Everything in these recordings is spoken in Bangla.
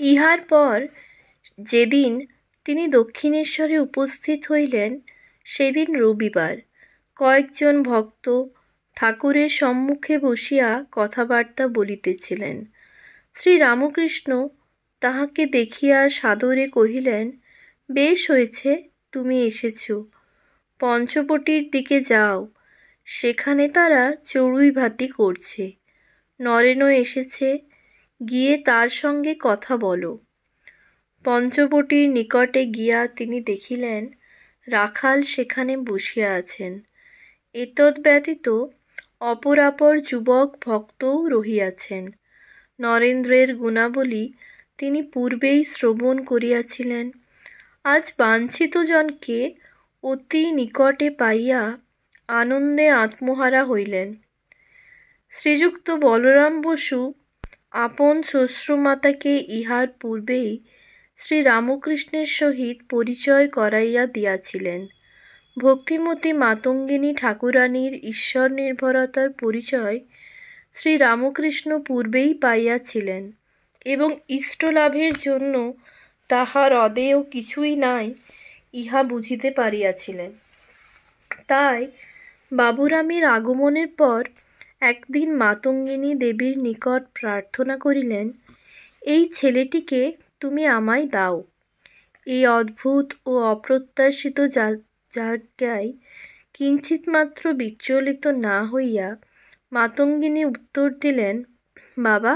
ইহার পর যেদিন তিনি দক্ষিণেশ্বরে উপস্থিত হইলেন, সেদিন রবিবার। কয়েকজন ভক্ত ঠাকুরের সম্মুখে বসিয়া কথাবার্তা বলিতেছিলেন। শ্রীরামকৃষ্ণ তাহাকে দেখিয়া সাদরে কহিলেন, বেশ হয়েছে তুমি এসেছ, পঞ্চবটীর দিকে যাও, সেখানে তারা চড়ুই ভাতি করছে। নরেনও এসেছে, গিয়ে তার সঙ্গে কথা বলো। পঞ্চবটীর নিকটে গিয়া তিনি দেখিলেন রাখাল সেখানে বসিয়া আছেন। এতদ্ব্যতীত অপরাপর যুবক ভক্তও রহিয়াছেন। নরেন্দ্রের গুণাবলী তিনি পূর্বেই শ্রবণ করিয়াছিলেন। আজ বাঞ্ছিত জনকে অতি নিকটে পাইয়া আনন্দে আত্মহারা হইলেন। শ্রীযুক্ত বলরাম বসু আপন শ্বশ্রুমাতাকে ইহার পূর্বেই শ্রীরামকৃষ্ণের সহিত পরিচয় করাইয়া দিয়াছিলেন। ভক্তিমতী মাতঙ্গিনী ঠাকুরানীর ঈশ্বর নির্ভরতার পরিচয় শ্রীরামকৃষ্ণ পূর্বেই পাইয়াছিলেন এবং ইষ্টলাভের জন্য তাহার অদেয় কিছুই নাই ইহা বুঝিতে পারিয়াছিলেন। তাই বাবুরামের আগমনের পর একদিন মাতঙ্গিনী দেবীর নিকট প্রার্থনা করিলেন, এই ছেলেটিকে তুমি আমায় দাও। এই অদ্ভুত ও অপ্রত্যাশিত যাজ্ঞায় কিঞ্চিৎমাত্র বিচলিত না হইয়া মাতঙ্গিনী উত্তর দিলেন, বাবা,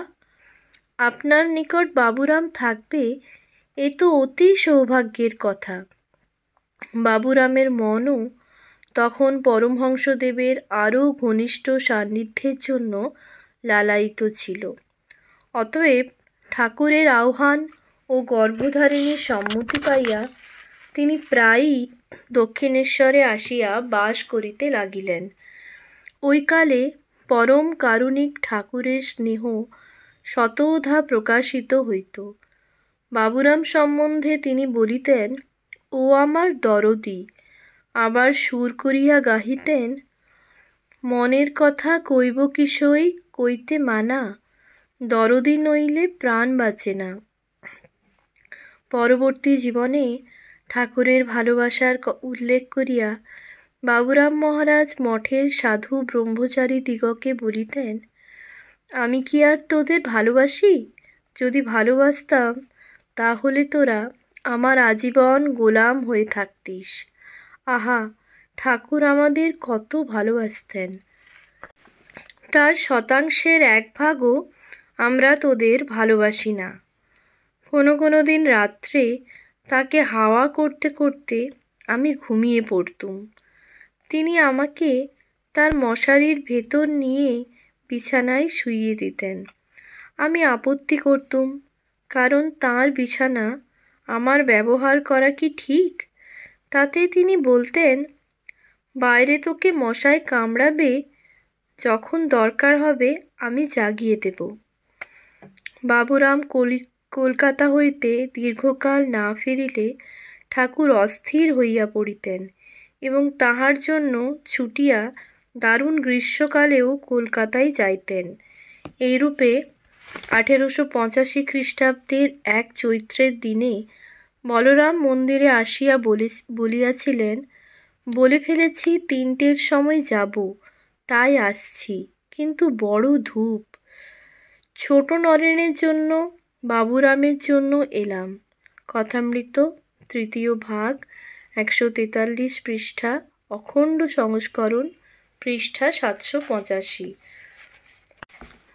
আপনার নিকট বাবুরাম থাকবে এ তো অতি সৌভাগ্যের কথা। বাবুরামের মনও তখন পরমহংসদেবের আরও ঘনিষ্ঠ সান্নিধ্যের জন্য লালায়িত ছিল। অতএব ঠাকুরের আহ্বান ও গর্ভধারিণীর সম্মতি পাইয়া তিনি প্রায়ই দক্ষিণেশ্বরে আসিয়া বাস করিতে লাগিলেন। ওইকালে পরম কারুণিক ঠাকুরের স্নেহ শতধা প্রকাশিত হইত। বাবুরাম সম্বন্ধে তিনি বলিতেন, ও আমার দরদি। আবার সুর করিয়া গাহিতেন, মনের কথা কইব কিসই কইতে মানা, দরদি নইলে প্রাণ বাঁচে না। পরবর্তী জীবনে ঠাকুরের ভালোবাসার উল্লেখ করিয়া বাবুরাম মহারাজ মঠের সাধু ব্রহ্মচারী দিগকে বলিতেন, আমি কি আর তোদের ভালোবাসি? যদি ভালোবাসতাম তাহলে তোরা আমার আজীবন গোলাম হয়ে থাকতিস। আহা, ঠাকুর আমাদের কত ভালোবাসতেন, তার শতাংশের 1/2ও আমরা তোদের ভালোবাসি না। কোনো দিন রাত্রে তাকে হাওয়া করতে করতে আমি ঘুমিয়ে পড়তুম। তিনি আমাকে তার মশারির ভেতর নিয়ে বিছানায় শুইয়ে দিতেন। আমি আপত্তি করতুম, কারণ তাঁর বিছানা আমার ব্যবহার করা কি ঠিক? তাতে তিনি বলতেন, বাইরে তোকে মশায় কামড়াবে, যখন দরকার হবে আমি জাগিয়ে দেব। বাবুরাম কলকাতা হইতে দীর্ঘকাল না ফিরিলে ঠাকুর অস্থির হইয়া পড়িতেন এবং তাহার জন্য ছুটিয়া দারুণ গ্রীষ্মকালেও কলকাতায় যাইতেন। এইরূপে 1885 খ্রিস্টাব্দের এক চৈত্রের দিনে বলরাম মন্দিরে আসিয়া বলিয়াছিলেন, বলে ফেলেছি 3টের সময় যাব, তাই আসছি, কিন্তু বড় ধূপ। ছোট নরেনের জন্য, বাবুরামের জন্য এলাম। কথামৃত 3য় ভাগ, 143 পৃষ্ঠা, অখণ্ড সংস্করণ, পৃষ্ঠা 785।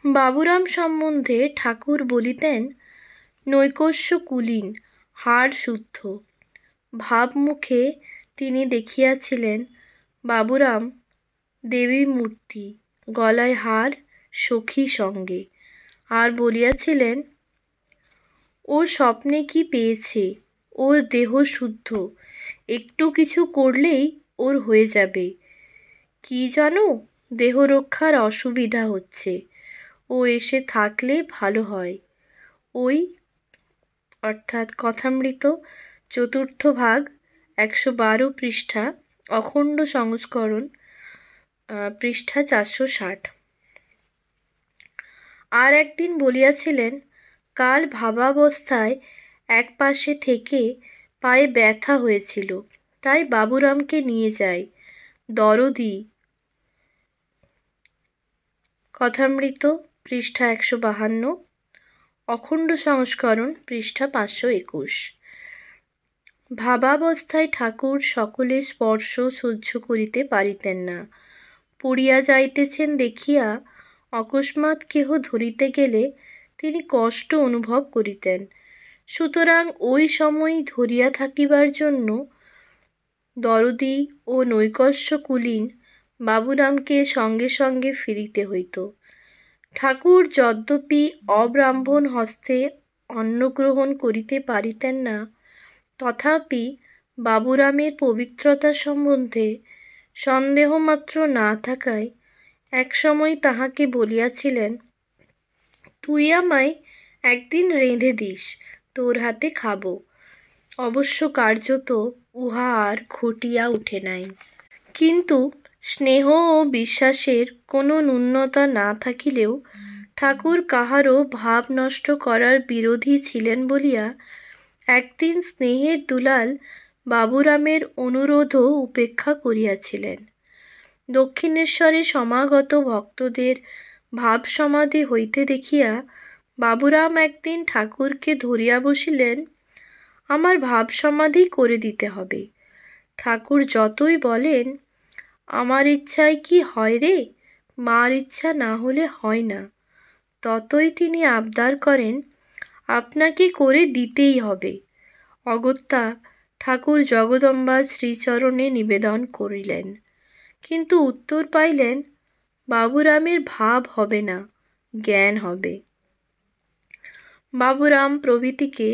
বাবুরাম সম্বন্ধে ঠাকুর বলিতেন, নৈকস্য কুলীন, হাড় শুদ্ধ। ভাবমুখে তিনি দেখিয়াছিলেন বাবুরাম দেবী মূর্তি, গলায় হার, সখী সঙ্গে, আর বলিয়াছিলেন, ও স্বপ্নে কি পেয়েছে, ওর দেহ শুদ্ধ, একটু কিছু করলেই ওর হয়ে যাবে। কি জানো, দেহ রক্ষার অসুবিধা হচ্ছে, ও এসে থাকলে ভালো হয়। ওই অর্থাৎ কথামৃত 4র্থ ভাগ, 112 পৃষ্ঠা, অখণ্ড সংস্করণ, পৃষ্ঠা 460। আর একদিন বলিয়াছিলেন, কাল ভাবাবস্থায় এক পাশে থেকে পায়ে ব্যথা হয়েছিল, তাই বাবুরামকে নিয়ে যাই। দরদি। কথামৃত পৃষ্ঠা 152, অখণ্ড সংস্করণ পৃষ্ঠা 521। ভাবাবস্থায় ঠাকুর সকলের স্পর্শ সহ্য করিতে পারিতেন না। পড়িয়া যাইতেছেন দেখিয়া অকস্মাৎ কেহ ধরিতে গেলে তিনি কষ্ট অনুভব করিতেন। সুতরাং ওই সময় ধরিয়া থাকিবার জন্য দরদি ও নৈকস্য কুলীন বাবুরামকে সঙ্গে সঙ্গে ফিরিতে হইত। ঠাকুর যদ্যপি অব্রাহ্মণ হস্তে অন্নগ্রহণ করিতে পারিতেন না, তথাপি বাবুরামের পবিত্রতা সম্বন্ধে সন্দেহমাত্র না থাকায় একসময় তাহাকে বলিয়াছিলেন, তুই আমায় একদিন রেঁধে দিস, তোর হাতে খাব। অবশ্য কার্যত উহা আর ঘটিয়া উঠে নাই। কিন্তু স্নেহ ও বিশ্বাসের কোনো ন্যূনতা না থাকিলেও ঠাকুর কাহারও ভাব নষ্ট করার বিরোধী ছিলেন বলিয়া একদিন স্নেহের দুলাল বাবুরামের অনুরোধও উপেক্ষা করিয়াছিলেন। দক্ষিণেশ্বরে সমাগত ভক্তদের ভাব সমাধি হইতে দেখিয়া বাবুরাম একদিন ঠাকুরকে ধরিয়া বসিলেন, আমার ভাব সমাধি করে দিতে হবে। ঠাকুর যতই বলেন, আমার ইচ্ছায় কি হয় রে, মার ইচ্ছা না হলে হয় না, ততই তিনি আবদার করেন, আপনাকে করে দিতেই হবে। অগত্যা ঠাকুর জগদম্বার শ্রীচরণে নিবেদন করিলেন, কিন্তু উত্তর পাইলেন, বাবুরামের ভাব হবে না, জ্ঞান হবে। বাবুরাম প্রভৃতিকে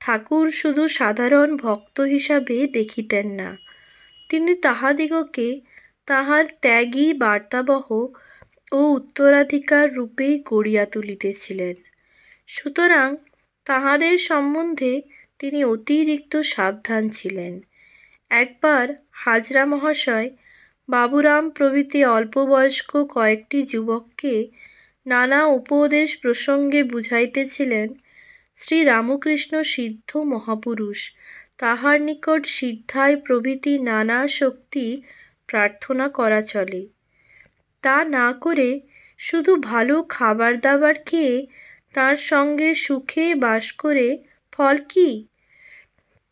ঠাকুর শুধু সাধারণ ভক্ত হিসাবে দেখিতেন না, তিনি তাহাদিগকে তাহার ত্যাগী বার্তাবহ ও উত্তরাধিকার রূপেই গড়িয়া তুলিতেছিলেন। সুতরাং তাহাদের সম্বন্ধে তিনি অতিরিক্ত সাবধান ছিলেন। একবার হাজরা মহাশয় বাবুরাম প্রভৃতি অল্পবয়স্ক কয়েকটি যুবককে নানা উপদেশ প্রসঙ্গে বুঝাইতেছিলেন, শ্রীরামকৃষ্ণ সিদ্ধ মহাপুরুষ, তাহার নিকট সিদ্ধায় প্রভৃতি নানা শক্তি প্রার্থনা করা চলে। তা না করে শুধু ভালো খাবার দাবার খেয়ে তার সঙ্গে সুখে বাস করে ফল কি?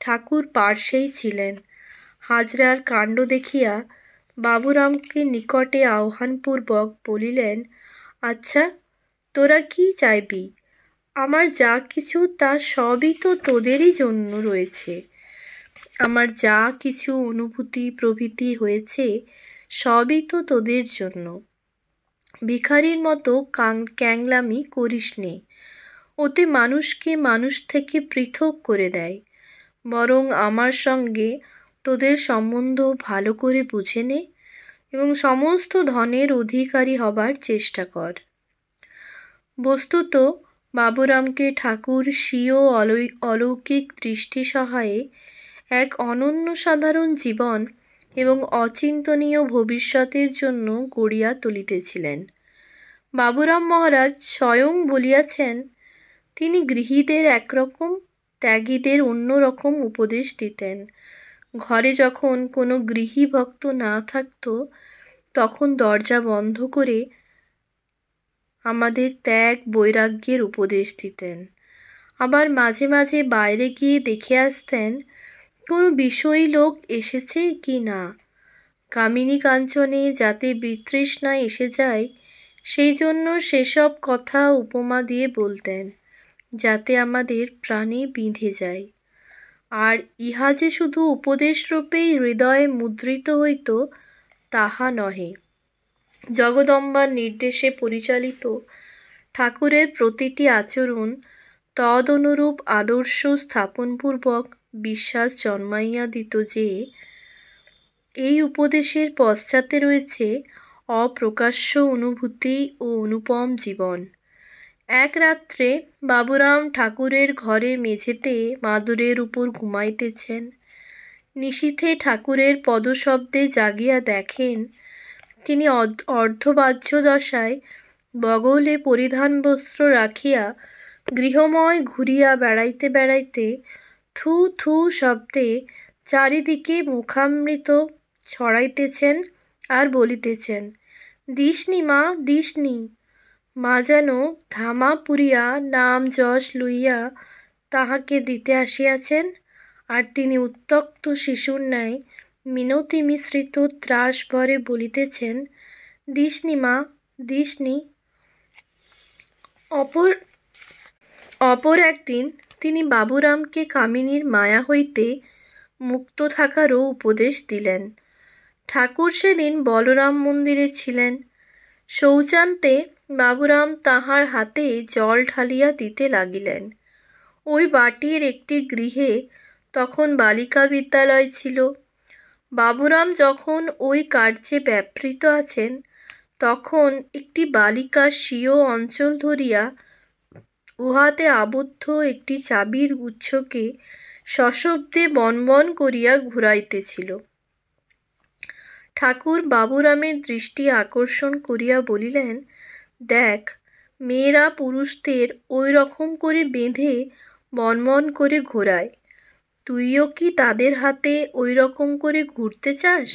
ঠাকুর পার্শ্বেই ছিলেন। হাজরার কাণ্ড দেখিয়া বাবুরামকে নিকটে আহ্বানপূর্বক বলিলেন, আচ্ছা, তোরা কি চাইবি? আমার যা কিছু তা সবই তো তোদেরই জন্য রয়েছে। আমার যা কিছু অনুভূতি প্রভৃতি হয়েছে সবই তো তোদের জন্য। ভিখারির মতো ক্যাংলামি করিস নে, ওতে মানুষকে মানুষ থেকে পৃথক করে দেয়। বরং আমার সঙ্গে তোদের সম্বন্ধ ভালো করে বুঝে নে এবং সমস্ত ধনের অধিকারী হবার চেষ্টা কর। বস্তুত বাবুরামকে ঠাকুর স্বীয় অলৌকিক দৃষ্টি সহায়ে এক অনন্য সাধারণ জীবন এবং অচিন্তনীয় ভবিষ্যতের জন্য গড়িয়া তুলিতেছিলেন। বাবুরাম মহারাজ স্বয়ং বলিয়াছেন, তিনি গৃহীদের একরকম, ত্যাগীদের অন্য রকম উপদেশ দিতেন। ঘরে যখন কোনো গৃহী ভক্ত না থাকত, তখন দরজা বন্ধ করে আমাদের ত্যাগ বৈরাগ্যের উপদেশ দিতেন। আবার মাঝে মাঝে বাইরে গিয়ে দেখে আসতেন কোনো বিষয়ী লোক এসেছে কি না। কামিনী কাঞ্চনে যাতে বিতৃষ্ণা এসে যায়, সেই জন্য সেসব কথা উপমা দিয়ে বলতেন, যাতে আমাদের প্রাণে বিঁধে যায়। আর ইহা যে শুধু উপদেশরূপেই হৃদয়ে মুদ্রিত হইত তাহা নহে। জগদম্বার নির্দেশে পরিচালিত ঠাকুরের প্রতিটি আচরণ তদনুরূপ আদর্শ স্থাপনপূর্বক বিশ্বাস জন্মাইয়া দিত যে এই উপদেশের পশ্চাতে রয়েছে অপ্রকাশ্য অনুভূতি ও অনুপম জীবন। এক রাত্রে বাবুরাম ঠাকুরের ঘরে মেঝেতে মাদুরের উপর ঘুমাইতেছেন। নিশীথে ঠাকুরের পদশব্দে জাগিয়া দেখেন, তিনি অর্ধবাহ্য দশায় বগলে পরিধান বস্ত্র রাখিয়া গৃহময় ঘুরিয়া বেড়াইতে বেড়াইতে থু থু শব্দে চারিদিকে মুখামৃত ছড়াইতেছেন আর বলিতেছেন, দিসনি মা, দিসনি। মা যেন ধামা পুরিয়া নাম যশ লইয়া তাহাকে দিতে আসিয়াছেন, আর তিনি উত্ত্যক্ত শিশুর ন্যায় মিনতি মিশ্রিত ত্রাস ভরে বলিতেছেন, দিসনি মা, দিসনি। অপর একদিন তিনি বাবুরামকে কামিনীর মায়া হইতে মুক্ত থাকারও উপদেশ দিলেন। ঠাকুর সেদিন বলরাম মন্দিরে ছিলেন। শৌচান্তে বাবুরাম তাহার হাতে জল ঢালিয়া দিতে লাগিলেন। ওই বাটির একটি গৃহে তখন বালিকা বিদ্যালয় ছিল। বাবুরাম যখন ওই কার্যে ব্যাপৃত আছেন, তখন একটি বালিকা স্বীয় অঞ্চল ধরিয়া উহাতে আবদ্ধ একটি চাবির গুচ্ছকে সশব্দে বনবন করিয়া ঘুরাইতেছিল। ঠাকুর বাবুরামের দৃষ্টি আকর্ষণ করিয়া বলিলেন, দেখ, মেয়েরা পুরুষদের ওই রকম করে বেঁধে বনবন করে ঘোরায়, তুইও কি তাদের হাতে ওই রকম করে ঘুরতে চাস?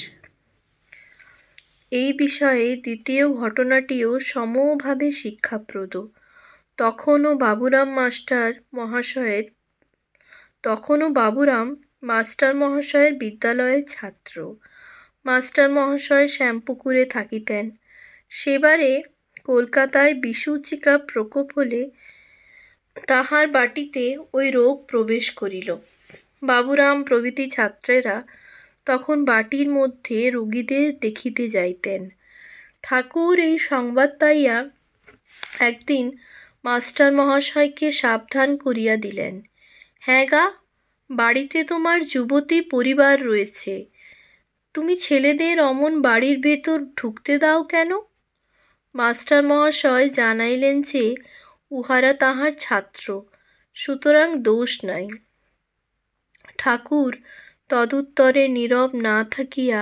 এই বিষয়ে দ্বিতীয় ঘটনাটিও সমভাবে শিক্ষাপ্রদ। তখনও বাবুরাম মাস্টার মহাশয়ের বিদ্যালয়ের ছাত্র। মাস্টার মহাশয় শ্যামপুকুরে থাকিতেন। সেবারে কলকাতায় বিসূচিকা প্রকোপ হলে তাহার বাটিতে ওই রোগ প্রবেশ করিল। বাবুরাম প্রভৃতি ছাত্রেরা তখন বাটির মধ্যে রোগীদের দেখিতে যাইতেন। ঠাকুর এই সংবাদ পাইয়া একদিন মাস্টার মহাশয়কে সাবধান করিয়া দিলেন, হ্যাঁ গা, বাড়িতে তোমার যুবতী পরিবার রয়েছে, তুমি ছেলেদের অমন বাড়ির ভেতর ঢুকতে দাও কেন? মাস্টার মহাশয় জানাইলেন যে উহারা তাহার ছাত্র, সুতরাং দোষ নাই। ঠাকুর তদুত্তরে নীরব না থাকিয়া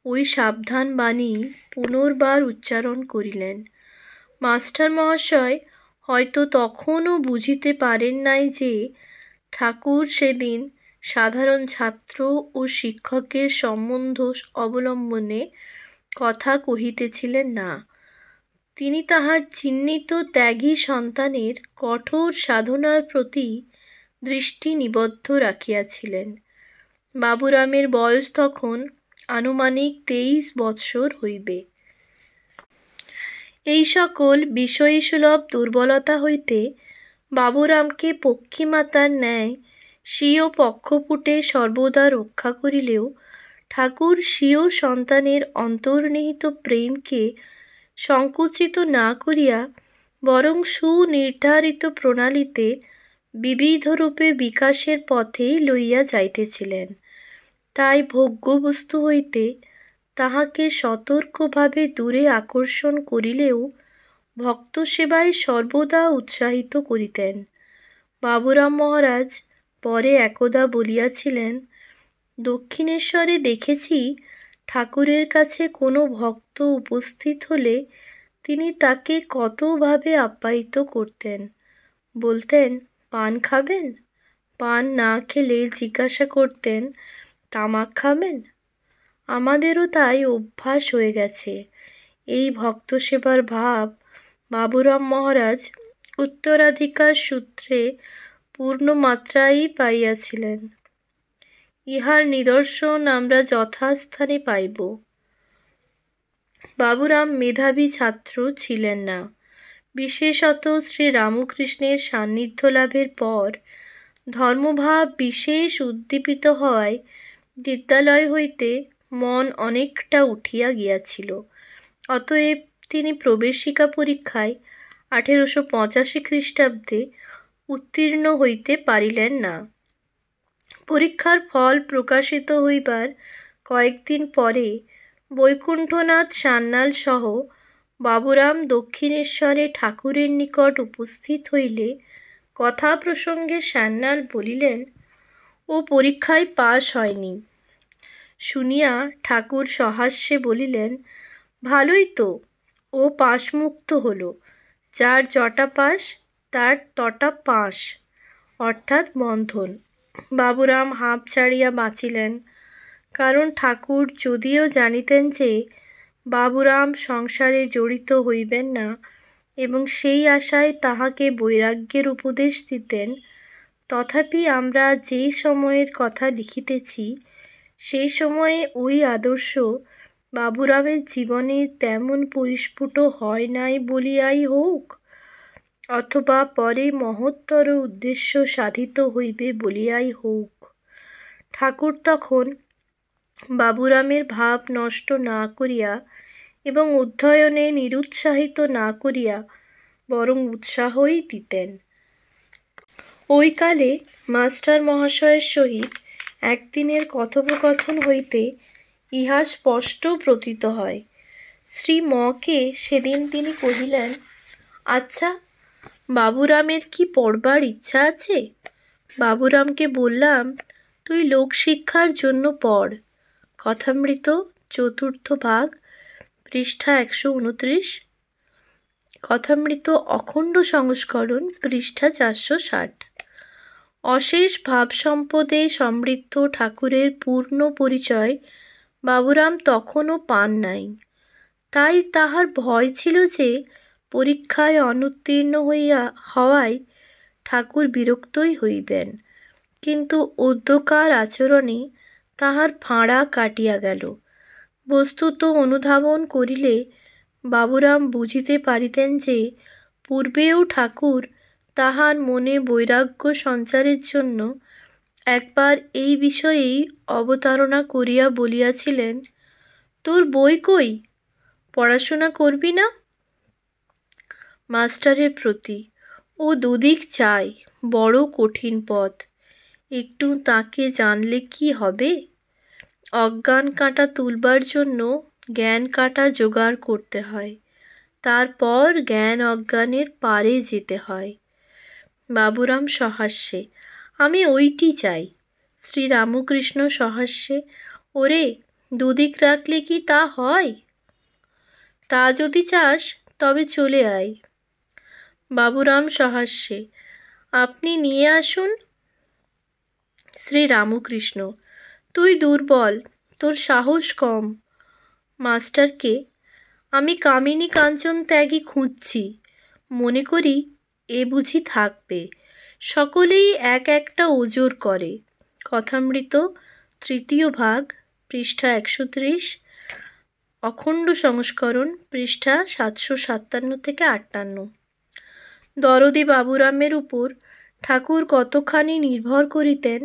ওই সাবধান বাণী পুনর্বার উচ্চারণ করিলেন। মাস্টার মহাশয় হয়তো তখনও বুঝিতে পারেন নাই যে ঠাকুর সেদিন সাধারণ ছাত্র ও শিক্ষকের সম্বন্ধ অবলম্বনে কথা কহিতেছিলেন না। তিনি তাহার চিহ্নিত ত্যাগী সন্তানের কঠোর সাধনার প্রতি দৃষ্টি নিবদ্ধ রাখিয়াছিলেন। বাবুরামের বয়স তখন আনুমানিক 23 বৎসর হইবে। এই সকল বিষয়ীসুলভ দুর্বলতা হইতে বাবুরামকে পক্ষীমাতার ন্যায় স্বীয় পক্ষপুটে সর্বদা রক্ষা করিলেও ঠাকুর স্বীয় সন্তানের অন্তর্নিহিত প্রেমকে সংকুচিত না করিয়া বরং সুনির্ধারিত প্রণালীতে বিবিধরূপে বিকাশের পথেই লইয়া যাইতেছিলেন। তাই ভোগ্যবস্তু হইতে তাহাকে সতর্কভাবে দূরে আকর্ষণ করিলেও ভক্ত সেবায় সর্বদা উৎসাহিত করিতেন। বাবুরাম মহারাজ পরে একদা বলিয়াছিলেন, দক্ষিণেশ্বরে দেখেছি ঠাকুরের কাছে কোনো ভক্ত উপস্থিত হলে তিনি তাকে কতভাবে আপ্যায়িত করতেন। বলতেন, পান খাবেন? পান না খেলে জিজ্ঞাসা করতেন, তামাক খাবেন? আমাদেরও তাই অভ্যাস হয়ে গেছে। এই ভক্ত সেবার ভাব বাবুরাম মহারাজ উত্তরাধিকার সূত্রে পূর্ণ মাত্রায় পাইয়াছিলেন। ইহার নিদর্শন আমরা যথাস্থানে পাইব। বাবুরাম মেধাবী ছাত্র ছিলেন না। বিশেষত শ্রী রামকৃষ্ণের সান্নিধ্য লাভের পর ধর্মভাব বিশেষ উদ্দীপিত হওয়ায় বিদ্যালয় হইতে মন অনেকটা উঠিয়া গিয়াছিল। অতএব তিনি প্রবেশিকা পরীক্ষায় 1885 খ্রিস্টাব্দে উত্তীর্ণ হইতে পারিলেন না। পরীক্ষার ফল প্রকাশিত হইবার কয়েকদিন পরে বৈকুণ্ঠনাথ সান্যাল সহ বাবুরাম দক্ষিণেশ্বরে ঠাকুরের নিকট উপস্থিত হইলে কথা প্রসঙ্গে সান্যাল বলিলেন, ও পরীক্ষায় পাশ হয়নি। শুনিয়া ঠাকুর সহাস্যে বলিলেন, ভালোই তো, ও পাশমুক্ত হল। যার জটা পাস তার তটা পাশ, অর্থাৎ বন্ধন। বাবুরাম হাঁপ ছাড়িয়া বাঁচিলেন, কারণ ঠাকুর যদিও জানিতেন যে বাবুরাম সংসারে জড়িত হইবেন না এবং সেই আশায় তাহাকে বৈরাগ্যের উপদেশ দিতেন, তথাপি আমরা যে সময়ের কথা লিখিতেছি সেই সময়ে ওই আদর্শ বাবুরামের জীবনে তেমন পরিস্ফুট হয় নাই বলিয়াই হোক, অথবা পরে মহত্তর উদ্দেশ্য সাধিত হইবে বলিয়াই হোক, ঠাকুর তখন বাবুরামের ভাব নষ্ট না করিয়া এবং অধ্যয়নে নিরুৎসাহিত না করিয়া বরং উৎসাহই দিতেন। ওই কালে মাস্টার মহাশয়ের সহিত একদিনের কথোপকথন হইতে ইহা স্পষ্ট প্রতীত হয়। শ্রী ম.কে সেদিন তিনি কহিলেন, আচ্ছা, বাবুরামের কি পড়বার ইচ্ছা আছে? বাবুরামকে বললাম, তুই লোকশিক্ষার জন্য পড়। কথামৃত 4th ভাগ, পৃষ্ঠা 129, কথামৃত অখণ্ড সংস্করণ, পৃষ্ঠা 460। অশেষ ভাবসম্পদে সমৃদ্ধ ঠাকুরের পূর্ণ পরিচয় বাবুরাম তখনও পান নাই। তাই তাহার ভয় ছিল যে পরীক্ষায় অনুত্তীর্ণ হওয়ায় ঠাকুর বিরক্তই হইবেন, কিন্তু অদ্যকার আচরণে তাহার ফাঁড়া কাটিয়া গেল। বস্তুত অনুধাবন করিলে বাবুরাম বুঝিতে পারিতেন যে পূর্বেও ঠাকুর তাহার মনে বৈরাগ্য সঞ্চারের জন্য একবার এই বিষয়েই অবতারণা করিয়া বলিয়াছিলেন, তোর বই কই, পড়াশোনা করবি না? মাস্টারের প্রতি ও দুদিক চাই, বড় কঠিন পথ, একটু তাকে জানলে কি হবে? অজ্ঞান কাঁটা তুলবার জন্য জ্ঞান কাঁটা জোগাড় করতে হয়, তারপর জ্ঞান অজ্ঞানের পারে যেতে হয়। বাবুরাম সহাস্যে, আমি ওইটি চাই। শ্রীরামকৃষ্ণ সহাস্যে, ওরে, দুদিক রাখলে কি তা হয়? তা যদি চাস তবে চলে আয়। বাবুরাম সহাস্যে, আপনি নিয়ে আসুন। শ্রীরামকৃষ্ণ, তুই দুর্বল, তোর সাহস কম। মাস্টারকে, আমি কামিনী কাঞ্চন ত্যাগী খুঁজছি, মনে করি এ বুঝি থাকবে। সকলেই এক একটা ওজর করে। কথামৃত 3য় ভাগ, পৃষ্ঠা 130, অখণ্ড সংস্করণ, পৃষ্ঠা 757-58। দরদি বাবুরামের উপর ঠাকুর কতখানি নির্ভর করিতেন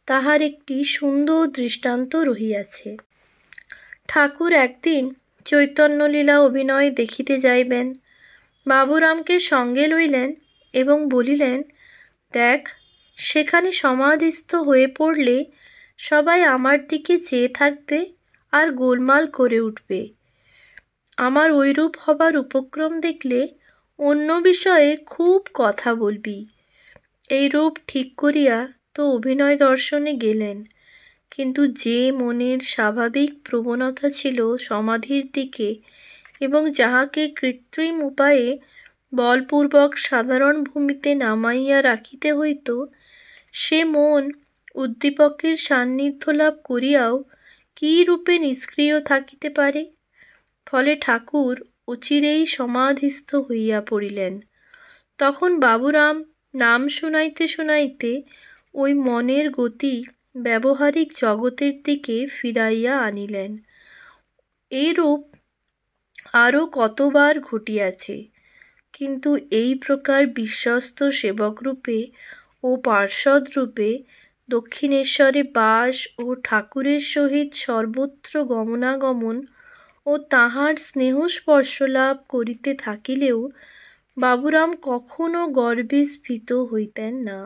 তাহার একটি সুন্দর দৃষ্টান্ত রহিয়াছে। ঠাকুর একদিন চৈতন্যলীলা অভিনয় দেখিতে যাইবেন। বাবুরামকে সঙ্গে লইলেন এবং বলিলেন, দেখ, সেখানে সমাধিস্থ হয়ে পড়লে সবাই আমার দিকে চেয়ে থাকবে আর গোলমাল করে উঠবে। আমার ঐরূপ হবার উপক্রম দেখলে অন্য বিষয়ে খুব কথা বলবি। এই রূপ ঠিক করিয়া তো অভিনয় দর্শনে গেলেন, কিন্তু যে মনের স্বাভাবিক প্রবণতা ছিল সমাধির দিকে এবং যাহাকে কৃত্রিম উপায়ে বলপূর্বক সাধারণ ভূমিতে নামাইয়া রাখিতে হইত, সে মন উদ্দীপকের সান্নিধ্য লাভ করিয়াও কী রূপে নিষ্ক্রিয় থাকিতে পারে? ফলে ঠাকুর অচিরেই সমাধিস্থ হইয়া পড়িলেন। তখন বাবুরাম নাম শুনাইতে শুনাইতে ওই মনের গতি ব্যবহারিক জগতের দিকে ফিরাইয়া আনিলেন। এইরূপ আরও কতবার ঘটিয়াছে, কিন্তু এই প্রকার বিশ্বস্ত সেবকরূপে ও পার্ষদরূপে দক্ষিণেশ্বরে বাস ও ঠাকুরের সহিত সর্বত্র গমনাগমন ও তাঁহার স্নেহস্পর্শ লাভ করিতে থাকিলেও বাবুরাম কখনো গর্বে স্ফীত হইতেন না,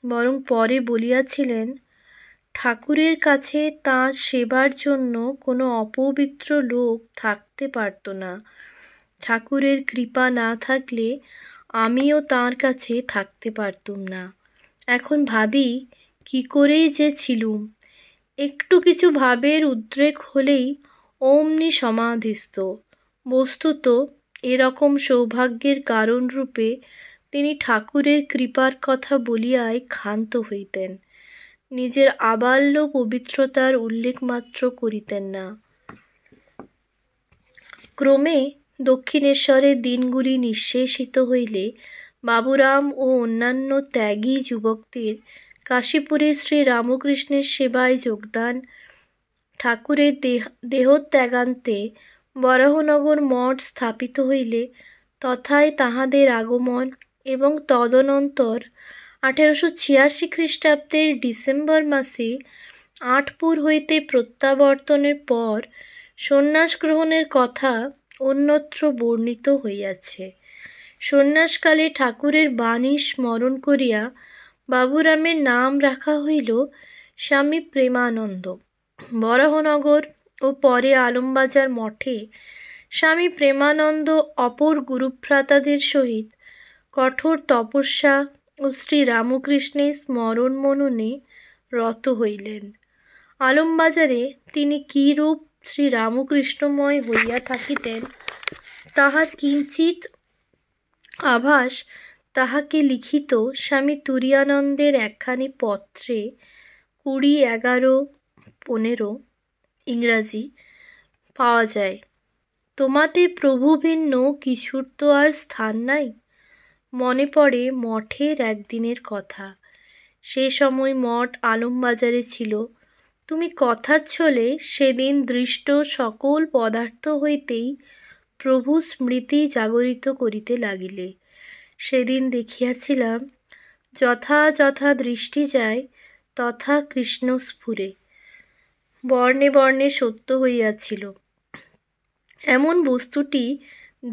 বরং পরে বলিয়াছিলেন, ঠাকুরের কাছে তাঁর সেবার জন্য কোনো অপবিত্র লোক থাকতে পারত না। ঠাকুরের কৃপা না থাকলে আমিও তাঁর কাছে থাকতে পারতুম না। এখন ভাবি কি করেই যে ছিলুম। একটু কিছু ভাবের উদ্রেক হলেই অমনি সমাধিস্থ। বস্তুত এরকম সৌভাগ্যের কারণরূপে তিনি ঠাকুরের কৃপার কথা বলিয়াই ক্ষান্ত হইতেন, নিজের আবাল্য পবিত্রতার উল্লেখ মাত্র করিতেন না। ক্রমে দক্ষিণেশ্বরের দিনগুলি নিঃশেষিত হইলে বাবুরাম ও অন্যান্য ত্যাগী যুবকদের কাশীপুরে শ্রী রামকৃষ্ণের সেবায় যোগদান, ঠাকুরের দেহত্যাগান্তে বরাহনগর মঠ স্থাপিত হইলে তথায় তাহাদের আগমন এবং তদনন্তর 1886 খ্রিস্টাব্দের ডিসেম্বর মাসে আঁটপুর হইতে প্রত্যাবর্তনের পর সন্ন্যাস গ্রহণের কথা অন্যত্র বর্ণিত হইয়াছে। সন্ন্যাসকালে ঠাকুরের বাণী স্মরণ করিয়া বাবুরামের নাম রাখা হইল স্বামী প্রেমানন্দ। বরাহনগর ও পরে আলমবাজার মঠে স্বামী প্রেমানন্দ অপর গুরুভ্রাতাদের সহিত কঠোর তপস্যা ও শ্রী রামকৃষ্ণের স্মরণ মননে রত হইলেন। আলমবাজারে তিনি কিরূপ শ্রী রামকৃষ্ণময় হইয়া থাকিতেন তাহার কিঞ্চিৎ আভাস তাহাকে লিখিত স্বামী তুরীয়ানন্দের একখানি পত্রে 20-11-15 ইংরাজি পাওয়া যায়। তোমাতে প্রভু ভিন্ন কিছুর তো আর স্থান নাই। মনে পড়ে মঠের একদিনের কথা। সে সময় মঠ আলমবাজারে ছিল। তুমি কথার ছলে সেদিন দৃষ্ট সকল পদার্থ হইতেই প্রভু স্মৃতি জাগরিত করিতে লাগিলে। সেদিন দেখিয়াছিলাম যথা যথা দৃষ্টি যায় তথা কৃষ্ণ স্ফুরে। বর্ণে বর্ণে সত্য হইয়াছিল। এমন বস্তুটি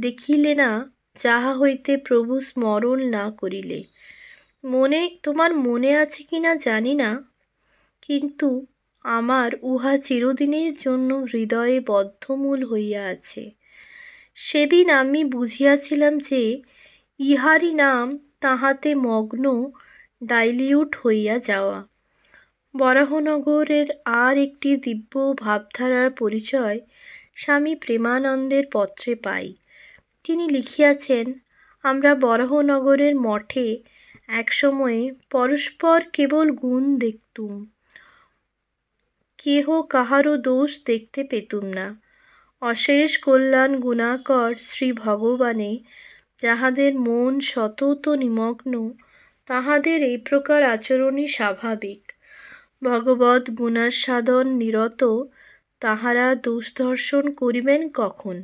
দেখিলে না যাহা হইতে প্রভু স্মরণ না করিলে। তোমার মনে আছে কিনা জানি না, কিন্তু আমার উহা চিরদিনের জন্য হৃদয়ে বদ্ধমূল হইয়া আছে। সেদিন আমি বুঝিয়াছিলাম যে ইহারই নাম তাহাতে মগ্ন ডাইলিউট হইয়া যাওয়া। বরাহনগরের আর একটি দিব্য ভাবধারার পরিচয় স্বামী প্রেমানন্দের পত্রে পাই। তিনি লিখিয়াছেন, আমরা বরাহনগরের মঠে একসময়ে পরস্পর কেবল গুণ দেখতুম, কেহ কাহারও দোষ দেখতে পেতুম না। অশেষ কল্যাণ গুণাকর শ্রী ভগবানে যাহাদের মন সতত নিমগ্ন, তাহাদের এই প্রকার আচরণই স্বাভাবিক। ভগবৎ গুণাস্বাদন নিরত তাহারা দোষ দর্শন করিবেন কখন?